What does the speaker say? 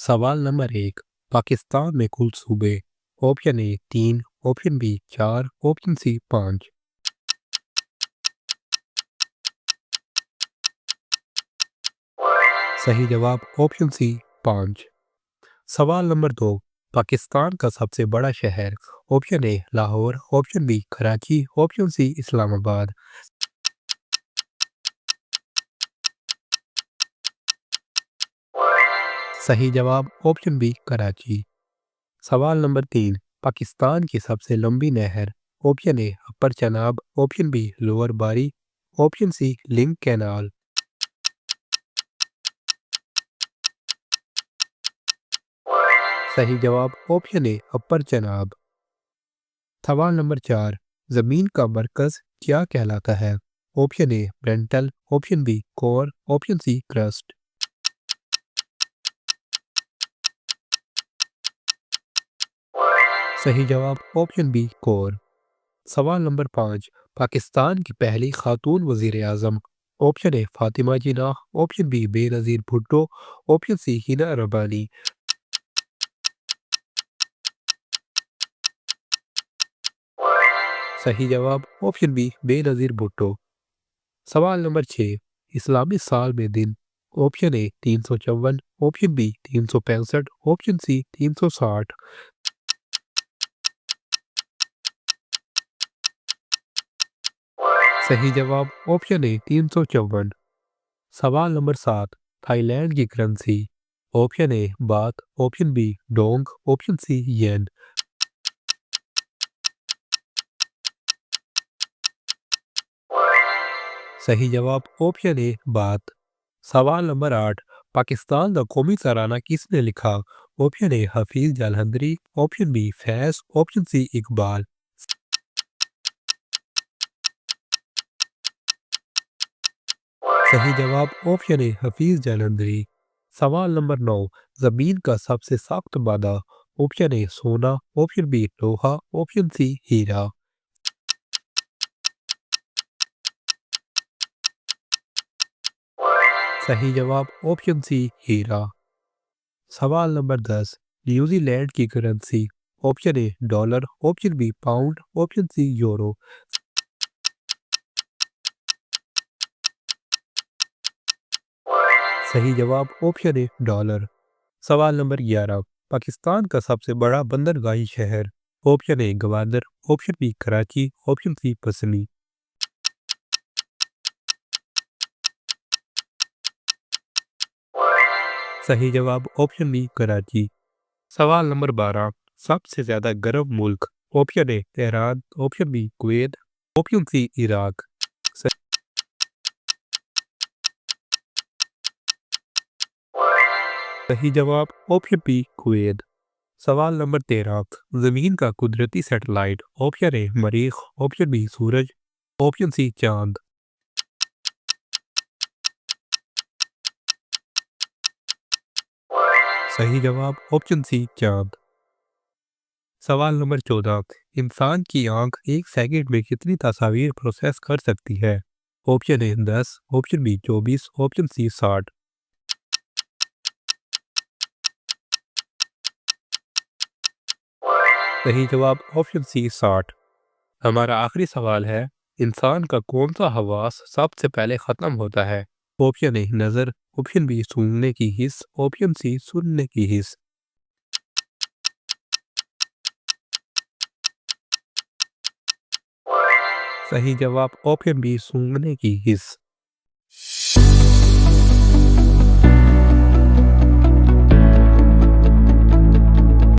सवाल नंबर 1। पाकिस्तान में कुल सूबे। Option A 3, option B 4, option C 5। सही जवाब ऑप्शन सी 5। सवाल नंबर 2। पाकिस्तान का सबसे बड़ा शहर। Option A Lahore, option B Karachi, option C Islamabad. सही जवाब ऑप्शन बी कराची। सवाल नंबर 3। पाकिस्तान की सबसे लंबी नहर। Option A upper Chenab, option B lower Bari, option C link canal. सही जवाब ऑप्शन ए अपर चनाब। सवाल नंबर 4। जमीन का मरकज क्या कहलाता है। ऑप्शन ए ब्रेंटल, option B core, option C crust. सही जवाब ऑप्शन बी कोर। सवाल नंबर 5। पाकिस्तान की पहली खातून वजीर आजम। Option A Fatima Jinnah, option B Benazir Bhutto, option C Hina Rabbani. सही जवाब ऑप्शन बी बेनज़ीर भुट्टो। सवाल नंबर 6। इस्लामी साल में दिन। Option A 354, option B 365, option C 360। सही जवाब ऑप्शन ए 354। सवाल नंबर 7। थाईलैंड की करेंसी। Option A baht, option B dong, option C yen. सही जवाब ऑप्शन ए बात। सवाल नंबर 8। पाकिस्तान का कौमी तराना किसने लिखा। Option A Hafeez Jalandhari, option B Faiz, option C Iqbal. सही जवाब ऑप्शन ए हफीज जालंधरी। सवाल नंबर 9। जमीन का सबसे सख्त मादा। ऑप्शन ए सोना, ऑप्शन बी लोहा, ऑप्शन सी हीरा। सही जवाब ऑप्शन सी हीरा। सवाल नंबर 10। न्यूजीलैंड की करेंसी। Option A dollar, option B pound, option C euro. सही जवाब ऑप्शन ए डॉलर। सवाल नंबर 11। पाकिस्तान का सबसे बड़ा बंदरगाही शहर। Option A Gwadar, option B Karachi, option C Pasni. सही जवाब ऑप्शन बी कराची। सवाल नंबर 12। सबसे ज्यादा गर्म मुल्क। Option A Tehran, option B Kuwait, option C Iraq. सही जवाब ऑप्शन बी कुवैत। सवाल नंबर 13। जमीन का कुदरती सैटेलाइट। ऑप्शन ए मरीख, ऑप्शन बी सूरज, ऑप्शन सी चांद। सही जवाब ऑप्शन सी चांद। सवाल नंबर 14। इंसान की आंख एक सेकंड में कितनी तस्वीर प्रोसेस कर सकती है। Option A 10, option B 24, option C 60। सही जवाब ऑप्शन सी 60। हमारा आखिरी सवाल है। इंसान का कौन सा हवास सबसे पहले ख़त्म होता है। ऑप्शन ए नज़र, ऑप्शन बी सूंघने की हिस्स, ऑप्शन सी सुनने की हिस्स। सही जवाब ऑप्शन बी सूंघने की हिस्स।